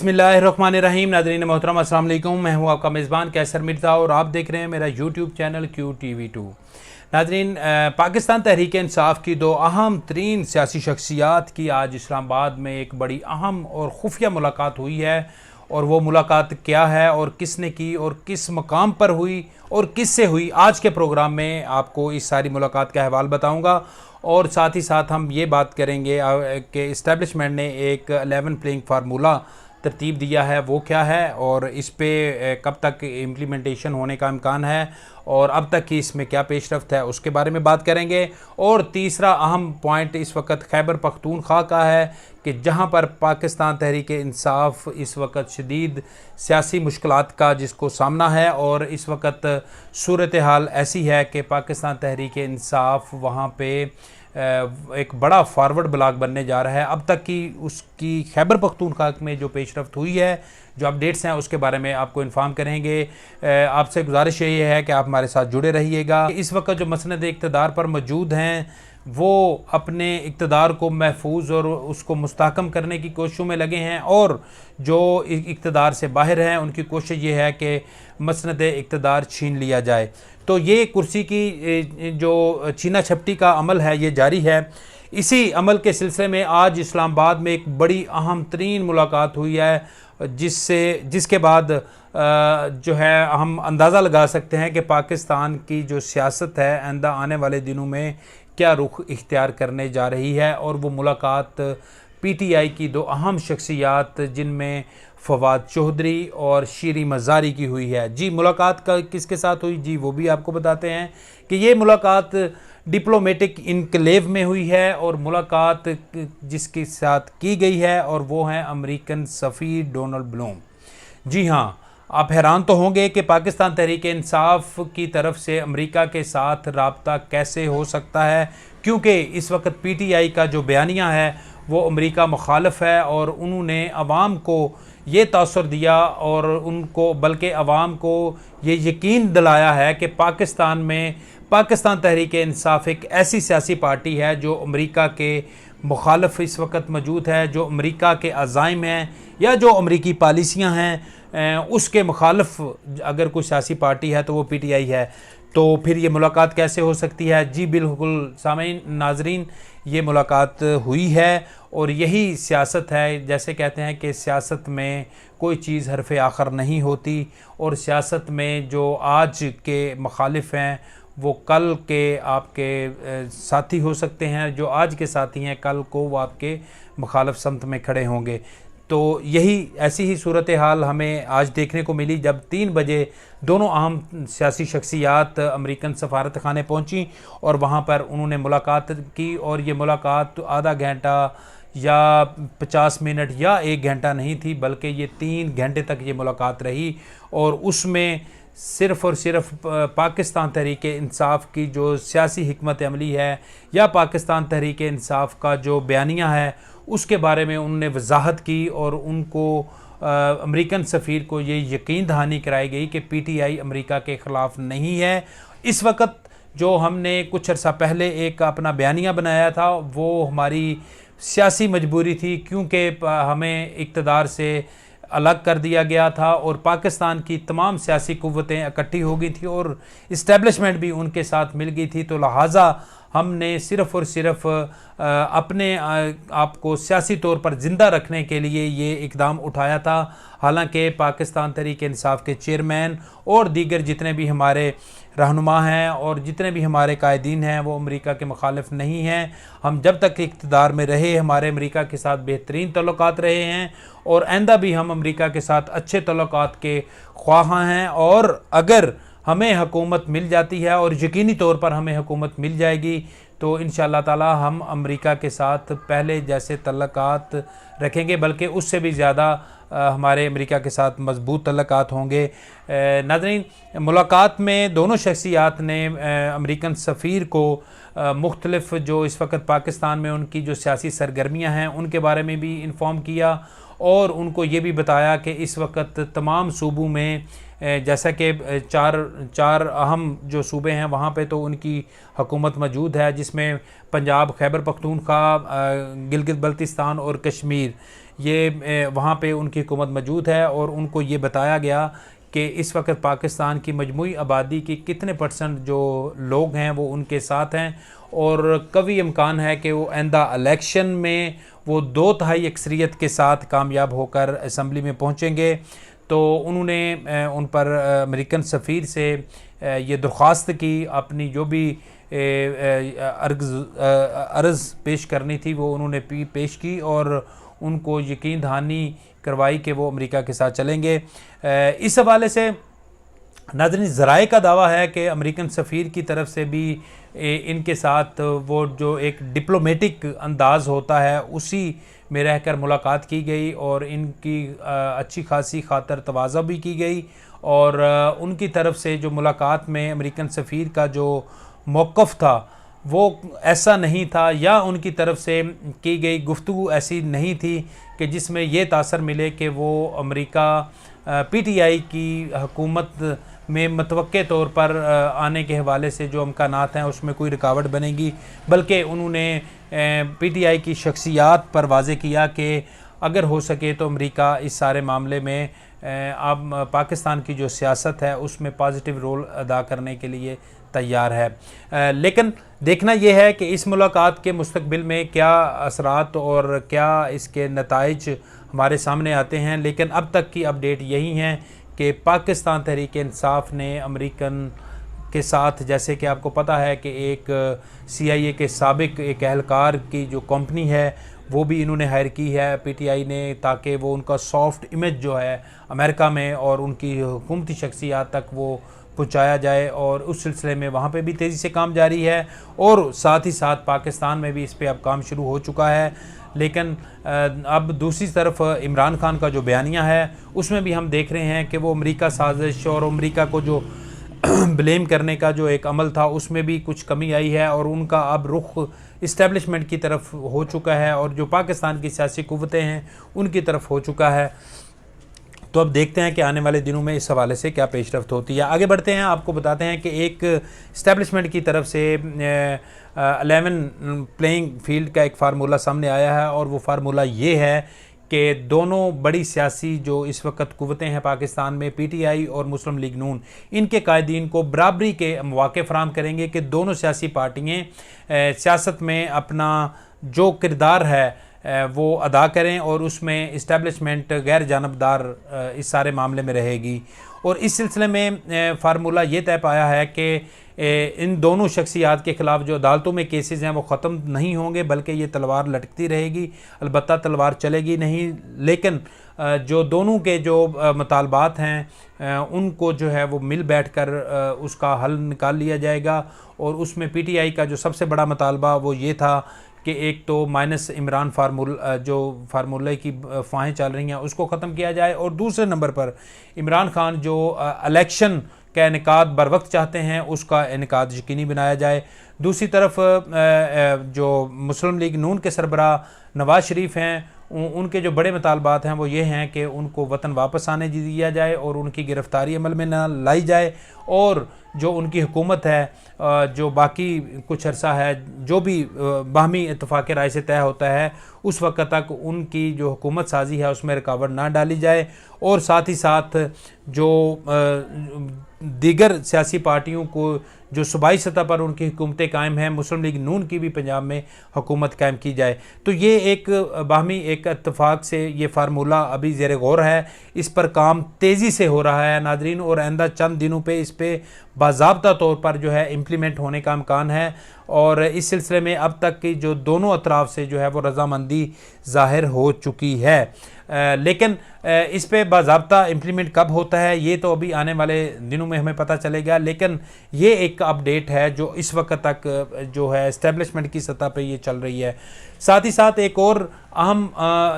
बिस्मिल्लाहिर्रहमानिर्रहीम। नाज़रीन मोहतरम अस्सलाम वालेकुम। मैं हूं आपका मेज़बान कैसर मिर्ज़ा और आप देख रहे हैं मेरा यूट्यूब चैनल QTV2। नाज़रीन, पाकिस्तान तहरीक इंसाफ की दो अहम तरीन सियासी शख्सियात की आज इस्लामाबाद में एक बड़ी अहम और खुफिया मुलाकात हुई है। और वो मुलाकात क्या है और किसने की और किस मकाम पर हुई और किससे हुई, आज के प्रोग्राम में आपको इस सारी मुलाकात का अहवाल बताऊँगा। और साथ ही साथ हम ये बात करेंगे कि इस्टेब्लिशमेंट ने एक 11 प्लेइंग फार्मूला तरतीब दिया है, वो क्या है और इस पे कब तक इम्प्लीमेंटेशन होने का इम्कान है और अब तक की इसमें क्या पेशरफ्त है, उसके बारे में बात करेंगे। और तीसरा अहम पॉइंट इस वक्त खैबर पख्तूनख्वा का है कि जहां पर पाकिस्तान तहरीक इंसाफ इस वक्त शदीद सियासी मुश्किलात का जिसको सामना है और इस वक्त सूरत हाल ऐसी है कि पाकिस्तान तहरीक इंसाफ वहां पे एक बड़ा फारवर्ड ब्लॉक बनने जा रहा है। अब तक की उसकी खैबर पख्तूनख्वा में जो पेशरफ्त हुई है, जो अपडेट्स हैं, उसके बारे में आपको इन्फॉर्म करेंगे। आपसे गुजारिश ये है कि आप हमारे साथ जुड़े रहिएगा। इस वक्त जो मसनद इक़्तिदार पर मौजूद हैं वो अपने इक़्तिदार को महफूज और उसको मुस्तहकम करने की कोशिशों में लगे हैं, और जो इक़्तिदार से बाहर हैं उनकी कोशिश ये है कि मसनद इक़्तिदार छीन लिया जाए। तो ये कुर्सी की जो छीना झपटी का अमल है ये जारी है। इसी अमल के सिलसिले में आज इस्लामाबाद में एक बड़ी अहम तरीन मुलाकात हुई है, जिसके बाद जो है हम अंदाज़ा लगा सकते हैं कि पाकिस्तान की जो सियासत है आइंदा आने वाले दिनों में क्या रुख इख्तियार करने जा रही है। और वो मुलाकात PTI की दो अहम शख्सियात जिनमें फवाद चौधरी और शीरी मज़ारी की हुई है। जी, मुलाकात का किसके साथ हुई, जी वो भी आपको बताते हैं कि ये मुलाकात डिप्लोमेटिक इनक्लेव में हुई है और मुलाकात जिसके साथ की गई है और वो हैं अमेरिकन सफ़ीर डोनाल्ड ब्लूम। जी हाँ, आप हैरान तो होंगे कि पाकिस्तान तहरीक इंसाफ की तरफ से अमेरिका के साथ राब्ता कैसे हो सकता है, क्योंकि इस वक्त PTI का जो बयानिया है वो अमेरिका मुखालिफ है और उन्होंने अवाम को ये तासुर दिया और उनको बल्कि अवाम को ये यकीन दिलाया है कि पाकिस्तान तहरीक इंसाफ एक ऐसी सियासी पार्टी है जो अमेरिका के मुखालिफ इस वक्त मौजूद है, जो अमेरिका के अज़ाइम हैं या जो अमेरिकी पॉलिसियाँ हैं उसके मुखालिफ अगर कोई सियासी पार्टी है तो वो PTI है। तो फिर ये मुलाकात कैसे हो सकती है? जी बिल्कुल सामीन नाजरीन, ये मुलाकात हुई है और यही सियासत है। जैसे कहते हैं कि सियासत में कोई चीज़ हरफ आखर नहीं होती, और सियासत में जो आज के मुखालिफ हैं वो कल के आपके साथी हो सकते हैं, जो आज के साथी हैं कल को वो आपके मुखालिफ समत में खड़े होंगे। तो यही ऐसी ही सूरत हाल हमें आज देखने को मिली जब 3 बजे दोनों अहम सियासी शख्सियात अमेरिकन सफारत खाने पहुँची और वहाँ पर उन्होंने मुलाकात की। और ये मुलाकात आधा घंटा या 50 मिनट या 1 घंटा नहीं थी, बल्कि ये 3 घंटे तक ये मुलाकात रही। और उसमें सिर्फ़ और सिर्फ पाकिस्तान तहरीक इंसाफ की जो सियासी हिकमत अमली है या पाकिस्तान तहरीक इंसाफ का जो बयानिया है उसके बारे में उन्होंने वजाहत की और उनको अमेरिकन सफ़ीर को ये यकीन दहानी कराई गई कि PTI अमेरिका के ख़िलाफ़ नहीं है। इस वक्त जो हमने कुछ अर्सा पहले एक अपना बयानिया बनाया था वो हमारी सियासी मजबूरी थी, क्योंकि हमें इक़्तिदार से अलग कर दिया गया था और पाकिस्तान की तमाम सियासी क़ुव्वतें इकट्ठी हो गई थी और इस्टेब्लिशमेंट भी उनके साथ मिल गई थी। तो लिहाजा हमने सिर्फ़ और सिर्फ अपने आप को सियासी तौर पर ज़िंदा रखने के लिए ये इक़दाम उठाया था। हालांकि पाकिस्तान तहरीक इंसाफ के चेयरमैन और दीगर जितने भी हमारे रहनुमा हैं और जितने भी हमारे कायदीन हैं वो अमेरिका के मुखालिफ नहीं हैं। हम जब तक इक़्तिदार में रहे हमारे अमेरिका के साथ बेहतरीन तल्लुकात रहे हैं और आइंदा भी हम अमेरिका के साथ अच्छे तल्लुकात के ख्वाह हैं। और अगर हमें हुकूमत मिल जाती है और यकीनी तौर पर हमें हुकूमत मिल जाएगी तो इंशाअल्लाह ताला हम अमेरिका के साथ पहले जैसे तल्लुकात रखेंगे, बल्कि उससे भी ज़्यादा हमारे अमेरिका के साथ मजबूत तल्लुकात होंगे। नाज़रीन, मुलाकात में दोनों शख्सियात ने अमेरिकन सफ़ीर को मुख्तलिफ़ जो इस वक्त पाकिस्तान में उनकी जो सियासी सरगर्मियाँ हैं उनके बारे में भी इन्फॉर्म किया और उनको ये भी बताया कि इस वक्त तमाम सूबों में जैसा कि चार अहम जो सूबे हैं वहाँ पे तो उनकी हुकूमत मौजूद है, जिसमें पंजाब, खैबर पख्तूनख्वा, गिलगित बल्तिस्तान और कश्मीर, ये वहाँ पे उनकी हुकूमत मौजूद है और उनको ये बताया गया कि इस वक्त पाकिस्तान की मजमूई आबादी की कितने परसेंट जो लोग हैं वो उनके साथ हैं और कभी इम्कान है कि वो आइंदा इलेक्शन में वो 2/3 अक्सरियत के साथ कामयाब होकर असम्बली में पहुँचेंगे। तो उन्होंने उन पर अमेरिकन सफ़ीर से ये दरख्वास्त की, अपनी जो भी अर्ज़ पेश करनी थी वो उन्होंने पेश की और उनको यकीन दहानी करवाई कि वो अमेरिका के साथ चलेंगे। इस हवाले से नाज़रीन ज़राए का दावा है कि अमेरिकन सफ़ीर की तरफ से भी इनके साथ वो जो एक डिप्लोमेटिक अंदाज़ होता है उसी में रहकर मुलाकात की गई और इनकी अच्छी खासी खातर तवाज़ा भी की गई और उनकी तरफ से जो मुलाकात में अमेरिकन सफ़ीर का जो मौक़िफ़ था वो ऐसा नहीं था या उनकी तरफ से की गई गुफ्तगू ऐसी नहीं थी कि जिसमें ये तासर मिले कि वो अमेरिका पीटीआई की हुकूमत में मतवक्के तौर पर आने के हवाले से जो इम्कानात हैं उसमें कोई रुकावट बनेगी, बल्कि उन्होंने पीटीआई की शख्सियात पर वाज़े किया कि अगर हो सके तो अमेरिका इस सारे मामले में अब पाकिस्तान की जो सियासत है उसमें पॉजिटिव रोल अदा करने के लिए तैयार है। लेकिन देखना यह है कि इस मुलाकात के मुस्तकबिल में क्या असरात और क्या इसके नताइज हमारे सामने आते हैं। लेकिन अब तक की अपडेट यही है कि पाकिस्तान तहरीक इंसाफ ने अमेरिकन के साथ, जैसे कि आपको पता है कि एक CIA के साबिक एक एहलकार की जो कंपनी है वो भी इन्होंने हायर की है पीटीआई ने, ताकि वो उनका सॉफ्ट इमेज जो है अमेरिका में और उनकी हुकूमती शख्सियात तक वो पहुँचाया जाए और उस सिलसिले में वहाँ पे भी तेज़ी से काम जारी है और साथ ही साथ पाकिस्तान में भी इस पर अब काम शुरू हो चुका है। लेकिन अब दूसरी तरफ इमरान खान का जो बयानिया है उसमें भी हम देख रहे हैं कि वो अमेरिका साजिश और अमेरिका को जो ब्लेम करने का जो एक अमल था उसमें भी कुछ कमी आई है और उनका अब रुख इस्टेब्लिशमेंट की तरफ हो चुका है और जो पाकिस्तान की सियासी कुव्वतें हैं उनकी तरफ हो चुका है। तो अब देखते हैं कि आने वाले दिनों में इस हवाले से क्या पेशरफ्त होती है। आगे बढ़ते हैं, आपको बताते हैं कि एक इस्टेब्लिशमेंट की तरफ से 11 प्लेइंग फील्ड का एक फार्मूला सामने आया है और वो फार्मूला ये है कि दोनों बड़ी सियासी जो इस वक्त कुव्वतें हैं पाकिस्तान में, पीटीआई और मुस्लिम लीग नून, इनके कायदीन को बराबरी के मौके फराहम करेंगे कि दोनों सियासी पार्टियाँ सियासत में अपना जो किरदार है वो अदा करें और उसमें इस्टेब्लिशमेंट गैर जानबदार इस सारे मामले में रहेगी। और इस सिलसिले में फार्मूला ये तय पाया है कि इन दोनों शख्सियात के ख़िलाफ़ जो अदालतों में केसेस हैं वो ख़त्म नहीं होंगे, बल्कि ये तलवार लटकती रहेगी। अलबत्ता तलवार चलेगी नहीं, लेकिन जो दोनों के जो मुतालबात हैं उनको जो है वो मिल बैठ कर उसका हल निकाल लिया जाएगा। और उसमें पीटीआई का जो सबसे बड़ा मुतालबा वो ये था कि एक तो माइनस इमरान जो फार्मूले की फ़ाहें चल रही हैं उसको ख़त्म किया जाए और दूसरे नंबर पर इमरान खान जो इलेक्शन का इनेकाद बर वक्त चाहते हैं उसका इनेकाद यकीनी बनाया जाए। दूसरी तरफ जो मुस्लिम लीग नून के सरबराह नवाज़ शरीफ हैं उनके जो बड़े मुतालबात हैं वो ये हैं कि उनको वतन वापस आने दिया जाए और उनकी गिरफ़्तारी अमल में ना लाई जाए और जो उनकी हुकूमत है जो बाकी कुछ अरसा है जो भी बाहमी इत्तफ़ाक़ राय से तय होता है उस वक्त तक उनकी जो हुकूमत साजी है उसमें रुकावट ना डाली जाए। और साथ ही साथ जो दीगर सियासी पार्टियों को जो सूबाई सतह पर उनकी हुकूमतें कायम हैं, मुस्लिम लीग नून की भी पंजाब में हुकूमत कायम की जाए। तो ये एक बाहमी एक इत्तफ़ाक़ से ये फार्मूला अभी ज़ेर गौर है, इस पर काम तेज़ी से हो रहा है नाज़रीन और आइंदा चंद दिनों पे इस पर बाज़ाब्ता तौर पर जो है इम्प्लीमेंट होने का इम्कान है। और इस सिलसिले में अब तक की जो दोनों अतराफ़ से जो है वो रज़ामंदी ज़ाहिर हो चुकी है। लेकिन इस पे बाज़ाब्ता इम्प्लीमेंट कब होता है ये तो अभी आने वाले दिनों में हमें पता चलेगा। लेकिन ये एक अपडेट है जो इस वक्त तक जो है इस्टेब्लिशमेंट की सतह पे ये चल रही है। साथ ही साथ एक और अहम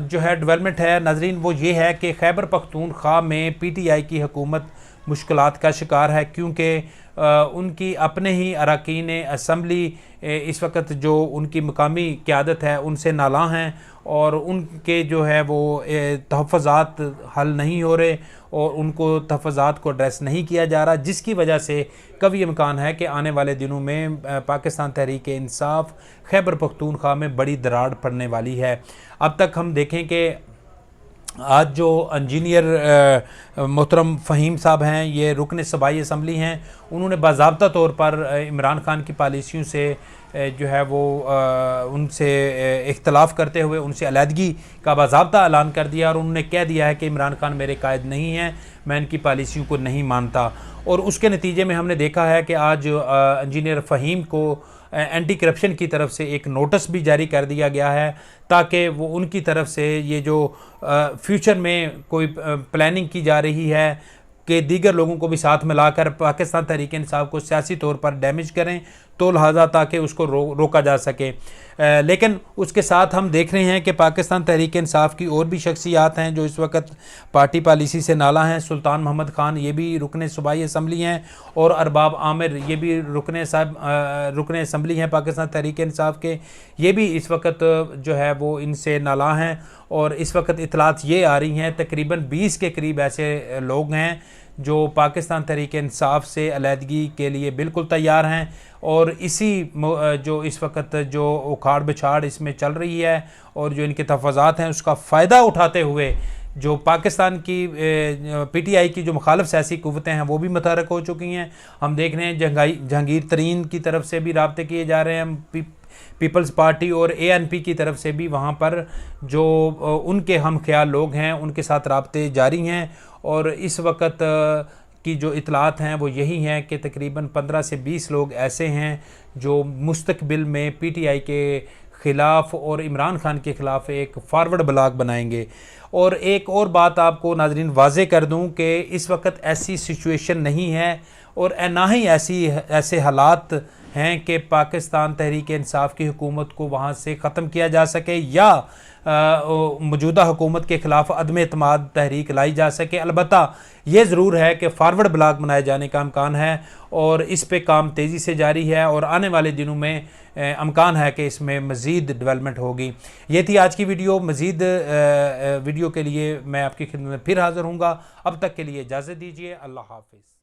जो है डेवलपमेंट है नाज़रीन वो ये है कि खैबर पख्तूनख्वा में पीटीआई की हुकूमत मुश्किलात का शिकार है, क्योंकि उनकी अपने ही अरकान असम्बली इस वक्त जो उनकी मकामी क़यादत है उनसे नाला हैं और उनके जो है वो तहफ़्फ़ुज़ात हल नहीं हो रहे और उनको तहफ़्फ़ुज़ात को एड्रेस नहीं किया जा रहा, जिसकी वजह से कभी इम्कान है कि आने वाले दिनों में पाकिस्तान तहरीक इंसाफ खैबर पख्तूनख्वा में बड़ी दरार पड़ने वाली है। अब तक हम देखें कि आज जो इंजीनियर मोहतरम फ़हीम साहब हैं, ये रुकन सूबाई असम्बली हैं, उन्होंने बाज़ाब्ता तौर पर इमरान खान की पॉलिसियों से जो है वो उनसे इख्तलाफ करते हुए उनसे अलहदगी का बाज़ाब्ता ऐलान कर दिया और उन्होंने कह दिया है कि इमरान खान मेरे कायद नहीं हैं, मैं इनकी पॉलिसियों को नहीं मानता। और उसके नतीजे में हमने देखा है कि आज इंजीनियर फ़हीम को एंटी करप्शन की तरफ से एक नोटिस भी जारी कर दिया गया है, ताकि वो उनकी तरफ से ये जो फ्यूचर में कोई प्लानिंग की जा रही है कि दीगर लोगों को भी साथ मिलाकर पाकिस्तान तहरीक इंसाफ को सियासी तौर पर डैमेज करें, तो लिहाजा ताकि उसको रोका जा सके। लेकिन उसके साथ हम देख रहे हैं कि पाकिस्तान तहरीक इंसाफ की और भी शख्सियात हैं जो इस वक्त पार्टी पॉलिसी से नाला हैं। सुल्तान मोहम्मद खान ये भी रुकन सूबाई असम्बली हैं और अरबाब आमिर ये भी रुकन असम्बली हैं पाकिस्तान तहरीक इंसाफ के, ये भी इस वक्त जो है वो इनसे नाला हैं। और इस वक्त इतलात ये आ रही हैं तकरीबन 20 के करीब ऐसे लोग हैं जो पाकिस्तान तहरीक इंसाफ से अलहदगी के लिए बिल्कुल तैयार हैं। और इसी जो इस वक्त जो उखाड़ बिछाड़ इसमें चल रही है और जो इनके तफाज़ात हैं उसका फ़ायदा उठाते हुए जो पाकिस्तान की PTI की जो मुखालिफ सियासी कुव्वतें हैं वो भी मुतहरक हो चुकी हैं। हम देख रहे हैं जहांगीर तरीन की तरफ से भी राब्ते किए जा रहे हैं, पीपल्स पार्टी और ANP की तरफ से भी वहाँ पर जो उनके हम ख्याल लोग हैं उनके साथ राब्ते जारी हैं। और इस वक्त की जो इतलात हैं वो यही हैं कि तकरीबन 15 से 20 लोग ऐसे हैं जो मुस्तकबिल में PTI के ख़िलाफ़ और इमरान खान के ख़िलाफ़ एक फारवर्ड ब्लॉग बनाएंगे। और एक और बात आपको नाज़रीन वाज़े कर दूं कि इस वक्त ऐसी सिचुएशन नहीं है और ना ही ऐसे हालात हैं कि पाकिस्तान तहरीक इंसाफ की हुकूमत को वहाँ से ख़त्म किया जा सके या मौजूदा हुकूमत के ख़िलाफ़ अदम एतमाद तहरीक लाई जा सके। अलबत्ता ये ज़रूर है कि फारवर्ड ब्लॉक बनाए जाने का अमकान है और इस पे काम तेज़ी से जारी है और आने वाले दिनों में अमकान है कि इसमें मज़ीद डेवलपमेंट होगी। ये थी आज की वीडियो। मज़ीद वीडियो के लिए मैं आपकी खिदमत में फिर हाज़िर हूँगा। अब तक के लिए इजाज़त दीजिए। अल्लाह हाफ़िज़।